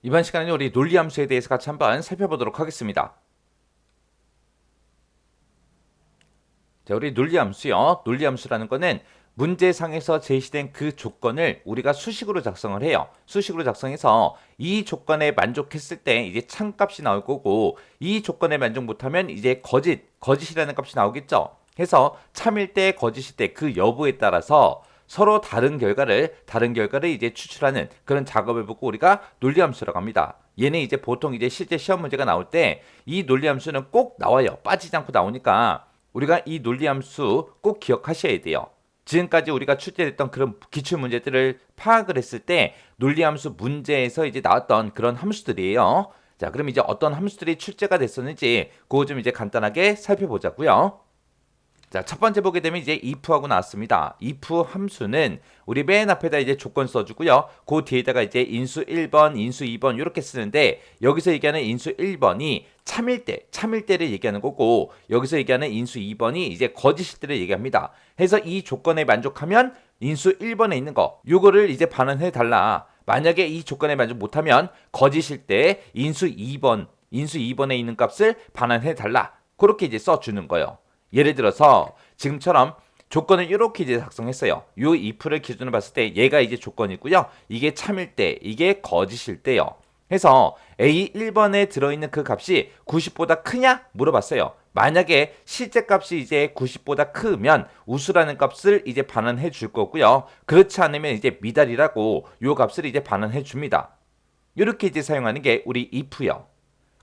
이번 시간에는 우리 논리함수에 대해서 같이 한번 살펴보도록 하겠습니다. 자, 우리 논리함수요. 논리함수라는 거는 문제상에서 제시된 그 조건을 우리가 수식으로 작성을 해요. 수식으로 작성해서 이 조건에 만족했을 때 이제 참값이 나올 거고, 이 조건에 만족 못하면 이제 거짓이라는 값이 나오겠죠. 해서 참일 때, 거짓일 때 그 여부에 따라서 서로 다른 결과를 이제 추출하는 그런 작업을 보고 우리가 논리함수라고 합니다. 얘는 이제 보통 이제 실제 시험 문제가 나올 때 이 논리함수는 꼭 나와요. 빠지지 않고 나오니까 우리가 이 논리함수 꼭 기억하셔야 돼요. 지금까지 우리가 출제됐던 그런 기출 문제들을 파악을 했을 때 논리함수 문제에서 이제 나왔던 그런 함수들이에요. 자, 그럼 이제 어떤 함수들이 출제가 됐었는지 그거 좀 이제 간단하게 살펴보자고요. 자, 첫 번째 보게 되면 이제 if하고 나왔습니다. if 함수는 우리 맨 앞에다 이제 조건 써주고요. 그 뒤에다가 이제 인수 1번, 인수 2번 이렇게 쓰는데 여기서 얘기하는 인수 1번이 참일 때를 얘기하는 거고 여기서 얘기하는 인수 2번이 이제 거짓일 때를 얘기합니다. 해서 이 조건에 만족하면 인수 1번에 있는 거 요거를 이제 반환해 달라. 만약에 이 조건에 만족 못하면 거짓일 때 인수 2번에 있는 값을 반환해 달라. 그렇게 이제 써주는 거예요. 예를 들어서 지금처럼 조건을 이렇게 이제 작성했어요. 요 if를 기준으로 봤을 때 얘가 이제 조건이고요. 이게 참일 때, 이게 거짓일 때요. 해서 A 1번에 들어있는 그 값이 90보다 크냐? 물어봤어요. 만약에 실제 값이 이제 90보다 크면 우수라는 값을 이제 반환해 줄 거고요. 그렇지 않으면 이제 미달이라고 요 값을 이제 반환해 줍니다. 이렇게 이제 사용하는 게 우리 if요.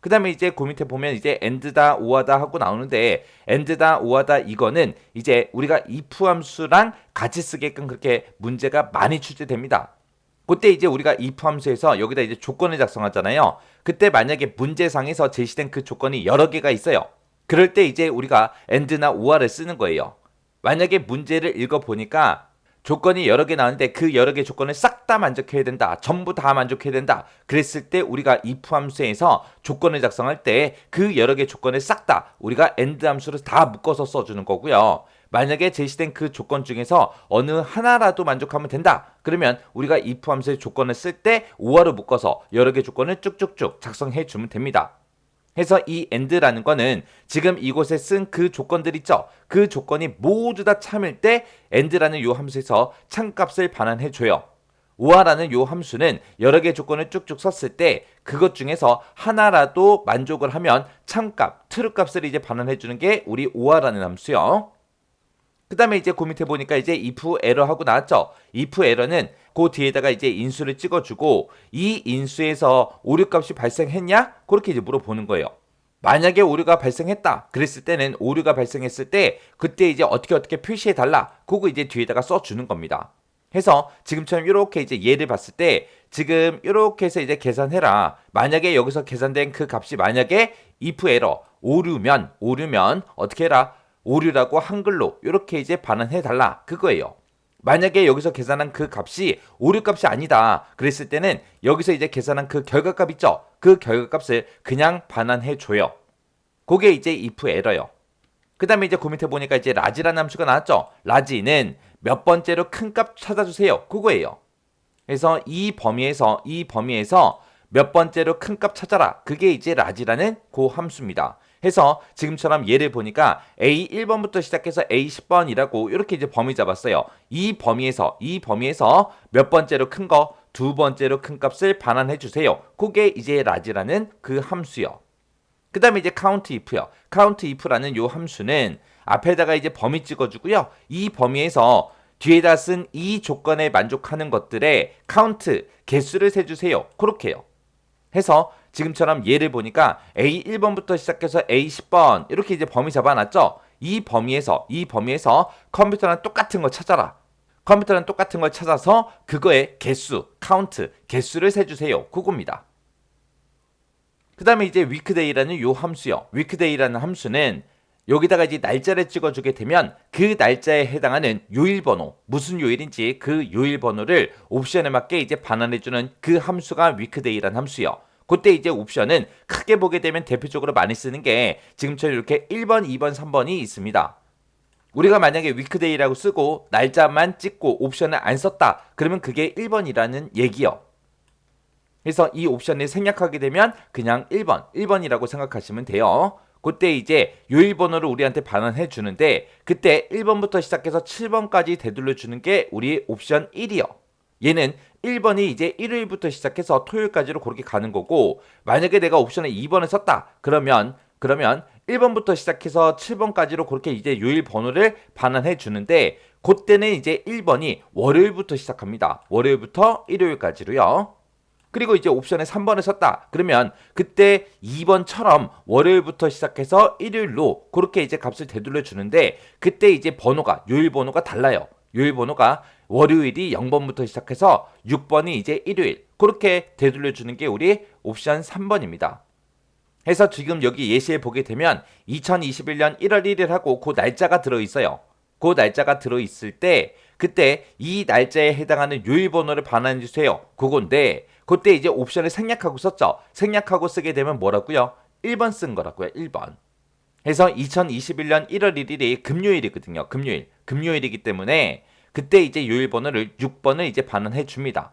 그 다음에 이제 그 밑에 보면 이제 and다, or다 하고 나오는데 and다, or다 이거는 이제 우리가 if 함수랑 같이 쓰게끔 그렇게 문제가 많이 출제됩니다. 그때 이제 우리가 if 함수에서 여기다 이제 조건을 작성하잖아요. 그때 만약에 문제상에서 제시된 그 조건이 여러 개가 있어요. 그럴 때 이제 우리가 and나 or를 쓰는 거예요. 만약에 문제를 읽어보니까 조건이 여러 개 나오는데 그 여러 개 조건을 싹 다 만족해야 된다. 전부 다 만족해야 된다. 그랬을 때 우리가 if 함수에서 조건을 작성할 때 그 여러 개 조건을 싹 다 우리가 and 함수를 다 묶어서 써주는 거고요. 만약에 제시된 그 조건 중에서 어느 하나라도 만족하면 된다. 그러면 우리가 if 함수의 조건을 쓸 때 or를 묶어서 여러 개 조건을 쭉쭉쭉 작성해 주면 됩니다. 해서 이 and라는 거는 지금 이곳에 쓴 그 조건들 있죠. 그 조건이 모두 다 참일 때 and라는 요 함수에서 참값을 반환해 줘요. or라는 요 함수는 여러 개 조건을 쭉쭉 썼을 때 그것 중에서 하나라도 만족을 하면 참값, true 값을 이제 반환해 주는 게 우리 or라는 함수요. 그 다음에 이제 그 밑에 보니까 이제 if error 하고 나왔죠. if error는 그 뒤에다가 이제 인수를 찍어주고 이 인수에서 오류 값이 발생했냐? 그렇게 이제 물어보는 거예요. 만약에 오류가 발생했다. 그랬을 때는 오류가 발생했을 때 그때 이제 어떻게 표시해 달라. 그거 이제 뒤에다가 써주는 겁니다. 해서 지금처럼 이렇게 이제 예를 봤을 때 지금 이렇게 해서 이제 계산해라. 만약에 여기서 계산된 그 값이 만약에 if error 오류면 어떻게 해라? 오류라고 한글로 이렇게 이제 반환해 달라 그거예요. 만약에 여기서 계산한 그 값이 오류 값이 아니다 그랬을 때는 여기서 이제 계산한 그 결과값 있죠. 그 결과값을 그냥 반환해 줘요. 그게 이제 if error요. 그 다음에 이제 그 밑에 보니까 이제 라지라는 함수가 나왔죠. 라지는 몇 번째로 큰 값 찾아주세요. 그거예요. 그래서 이 범위에서 몇 번째로 큰 값 찾아라. 그게 이제 라지라는 그 함수입니다. 해서 지금처럼 예를 보니까 A 1번부터 시작해서 A 10번이라고 이렇게 이제 범위 잡았어요. 이 범위에서 몇 번째로 큰 거, 두 번째로 큰 값을 반환해 주세요. 그게 이제 라지라는 그 함수요. 그 다음에 이제 count if요. count if라는 요 함수는 앞에다가 이제 범위 찍어주고요. 이 범위에서 뒤에다 쓴 이 조건에 만족하는 것들의 count, 개수를 세주세요. 그렇게요. 해서 지금처럼 예를 보니까 A 1번부터 시작해서 A 10번 이렇게 이제 범위 잡아놨죠. 이 범위에서 컴퓨터랑 똑같은 걸 찾아라. 컴퓨터랑 똑같은 걸 찾아서 그거의 개수, count, 개수를 세주세요. 그겁니다. 그 다음에 이제 weekday라는 요 함수요. weekday라는 함수는 여기다가 이제 날짜를 찍어주게 되면 그 날짜에 해당하는 요일 번호, 무슨 요일인지 그 요일 번호를 옵션에 맞게 이제 반환해주는 그 함수가 weekday라는 함수요. 그때 이제 옵션은 크게 보게 되면 대표적으로 많이 쓰는 게 지금처럼 이렇게 1번, 2번, 3번이 있습니다. 우리가 만약에 weekday라고 쓰고 날짜만 찍고 옵션을 안 썼다. 그러면 그게 1번이라는 얘기요. 그래서 이 옵션을 생략하게 되면 그냥 1번이라고 생각하시면 돼요. 그때 이제 요일번호를 우리한테 반환해 주는데 그때 1번부터 시작해서 7번까지 되돌려 주는 게 우리 옵션 1이요. 얘는 1번이 이제 일요일부터 시작해서 토요일까지로 그렇게 가는 거고 만약에 내가 옵션에 2번을 썼다. 그러면 1번부터 시작해서 7번까지로 그렇게 이제 요일 번호를 반환해 주는데 그때는 이제 1번이 월요일부터 시작합니다. 월요일부터 일요일까지로요. 그리고 이제 옵션에 3번을 썼다. 그러면 그때 2번처럼 월요일부터 시작해서 일요일로 그렇게 이제 값을 되돌려 주는데 그때 이제 번호가 요일 번호가 달라요. 요일 번호가 월요일이 0번부터 시작해서 6번이 이제 일요일 그렇게 되돌려 주는 게 우리 옵션 3번입니다. 해서 지금 여기 예시에 보게 되면 2021년 1월 1일 하고 그 날짜가 들어 있어요. 그 날짜가 들어 있을 때 그때 이 날짜에 해당하는 요일 번호를 반환해 주세요. 그건데 그때 이제 옵션을 생략하고 썼죠. 생략하고 쓰게 되면 뭐라고요? 1번 쓴 거라고요. 1번. 해서 2021년 1월 1일이 금요일이거든요. 금요일이기 때문에 그때 이제 요일 번호를 6번을 이제 반환해 줍니다.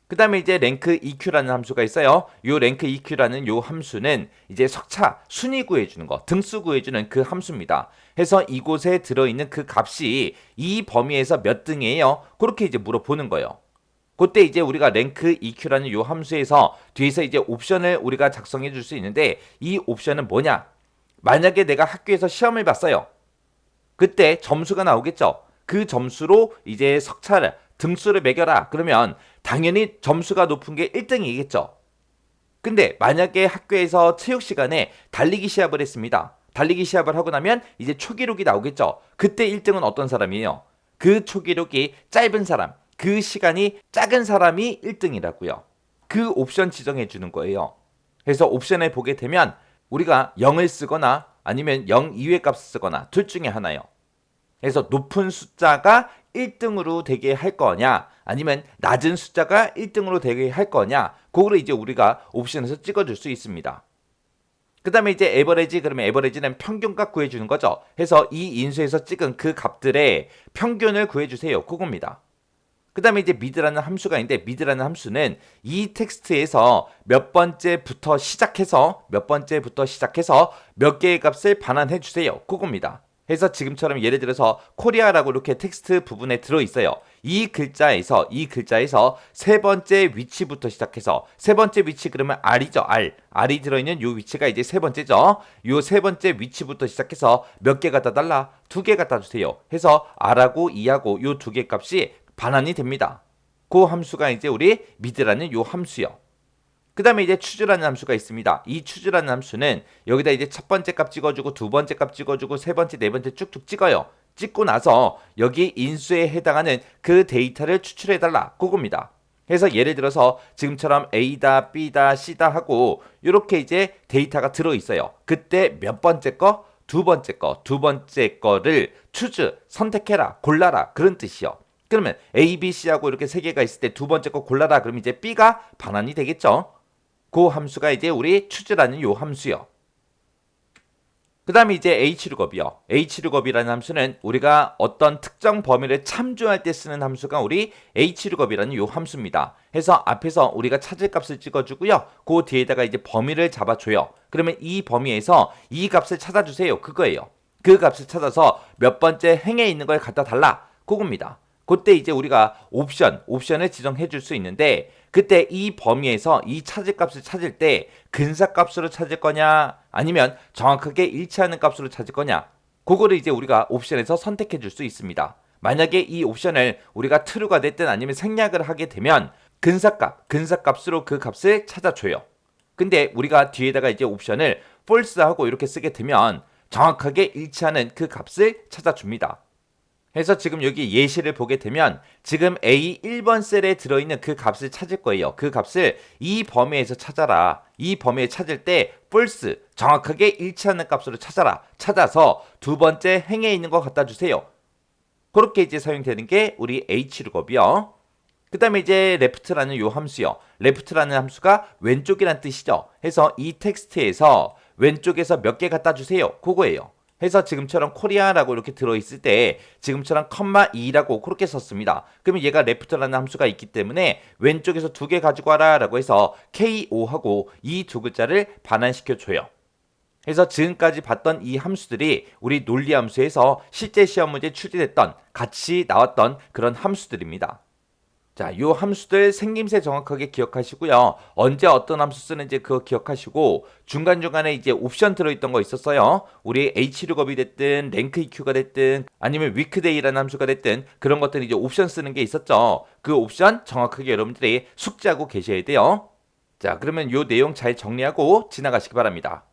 그 다음에 이제 랭크 EQ라는 함수가 있어요. 요 랭크 EQ라는 요 함수는 이제 석차 순위 구해주는 거, 등수 구해주는 그 함수입니다. 해서 이곳에 들어있는 그 값이 이 범위에서 몇 등이에요? 그렇게 이제 물어보는 거예요. 그때 이제 우리가 랭크 EQ라는 요 함수에서 뒤에서 이제 옵션을 우리가 작성해 줄 수 있는데 이 옵션은 뭐냐? 만약에 내가 학교에서 시험을 봤어요. 그때 점수가 나오겠죠. 그 점수로 이제 석차를 등수를 매겨라. 그러면 당연히 점수가 높은 게 1등이겠죠. 근데 만약에 학교에서 체육 시간에 달리기 시합을 했습니다. 달리기 시합을 하고 나면 이제 초기록이 나오겠죠. 그때 1등은 어떤 사람이에요? 그 초기록이 짧은 사람, 그 시간이 작은 사람이 1등이라고요. 그 옵션 지정해 주는 거예요. 그래서 옵션에 보게 되면 우리가 0을 쓰거나 아니면 0 이외의 값을 쓰거나 둘 중에 하나요. 그래서 높은 숫자가 1등으로 되게 할 거냐 아니면 낮은 숫자가 1등으로 되게 할 거냐 그거를 이제 우리가 옵션에서 찍어줄 수 있습니다. 그 다음에 이제 에버리지 그러면 에버리지는 평균값 구해주는 거죠. 해서 이 인수에서 찍은 그 값들의 평균을 구해주세요. 그겁니다. 그 다음에 이제 미드라는 함수가 있는데 미드라는 함수는 이 텍스트에서 몇 번째부터 시작해서 몇 개의 값을 반환해 주세요. 그겁니다. 해서 지금처럼 예를 들어서 코리아라고 이렇게 텍스트 부분에 들어있어요. 이 글자에서 세 번째 위치부터 시작해서 세 번째 위치 그러면 R이죠. R이 들어있는 요 위치가 이제 세 번째죠. 요 세 번째 위치부터 시작해서 몇 개 갖다 달라? 2개 갖다 주세요. 해서 R하고 E하고 요 2개 값이 반환이 됩니다. 그 함수가 이제 우리 미드라는 요 함수요. 그 다음에 이제 추즈라는 함수가 있습니다. 이 추즈라는 함수는 여기다 이제 첫 번째 값 찍어주고 두 번째 값 찍어주고 세 번째, 네 번째 쭉쭉 찍어요. 찍고 나서 여기 인수에 해당하는 그 데이터를 추출해달라. 그겁니다. 그래서 예를 들어서 지금처럼 A다, B다, C다 하고 이렇게 이제 데이터가 들어있어요. 그때 몇 번째 거? 두 번째 거를 추즈, 선택해라, 골라라 그런 뜻이요. 그러면 A, B, C하고 이렇게 세 개가 있을 때 두 번째 거 골라라 그러면 이제 B가 반환이 되겠죠. 그 함수가 이제 우리 추즈라는 요 함수요. 그 다음에 이제 H룩업이요. H룩업이라는 함수는 우리가 어떤 특정 범위를 참조할 때 쓰는 함수가 우리 H룩업이라는 요 함수입니다. 해서 앞에서 우리가 찾을 값을 찍어주고요. 그 뒤에다가 이제 범위를 잡아줘요. 그러면 이 범위에서 이 값을 찾아주세요. 그거예요. 그 값을 찾아서 몇 번째 행에 있는 걸 갖다 달라. 그겁니다. 그때 이제 우리가 옵션을 지정해 줄 수 있는데 그때 이 범위에서 이 찾을 값을 찾을 때 근사값으로 찾을 거냐 아니면 정확하게 일치하는 값으로 찾을 거냐 그거를 이제 우리가 옵션에서 선택해 줄 수 있습니다. 만약에 이 옵션을 우리가 true가 됐든 아니면 생략을 하게 되면 근사값으로 그 값을 찾아줘요. 근데 우리가 뒤에다가 이제 옵션을 false하고 이렇게 쓰게 되면 정확하게 일치하는 그 값을 찾아줍니다. 해서 지금 여기 예시를 보게 되면 지금 A 1번 셀에 들어있는 그 값을 찾을 거예요. 그 값을 이 범위에서 찾아라. 이 범위에 찾을 때 false, 정확하게 일치하는 값으로 찾아라. 찾아서 두 번째 행에 있는 거 갖다 주세요. 그렇게 이제 사용되는 게 우리 H룩업이요. 그 다음에 이제 left라는 요 함수요. left라는 함수가 왼쪽이란 뜻이죠. 해서 이 텍스트에서 왼쪽에서 몇 개 갖다 주세요. 그거예요. 해서 지금처럼 코리아라고 이렇게 들어있을 때 지금처럼 컴마 2라고 그렇게 썼습니다. 그러면 얘가 레프트라는 함수가 있기 때문에 왼쪽에서 두 개 가지고 와라 라고 해서 KO하고 이 두 글자를 반환시켜 줘요. 그래서 지금까지 봤던 이 함수들이 우리 논리함수에서 실제 시험 문제에 출제됐던 같이 나왔던 그런 함수들입니다. 자, 요 함수들 생김새 정확하게 기억하시고요. 언제 어떤 함수 쓰는지 그거 기억하시고 중간중간에 이제 옵션 들어있던 거 있었어요. 우리 H룩업이 됐든 랭크 EQ가 됐든 아니면 위크데이라는 함수가 됐든 그런 것들은 이제 옵션 쓰는 게 있었죠. 그 옵션 정확하게 여러분들이 숙지하고 계셔야 돼요. 자, 그러면 요 내용 잘 정리하고 지나가시기 바랍니다.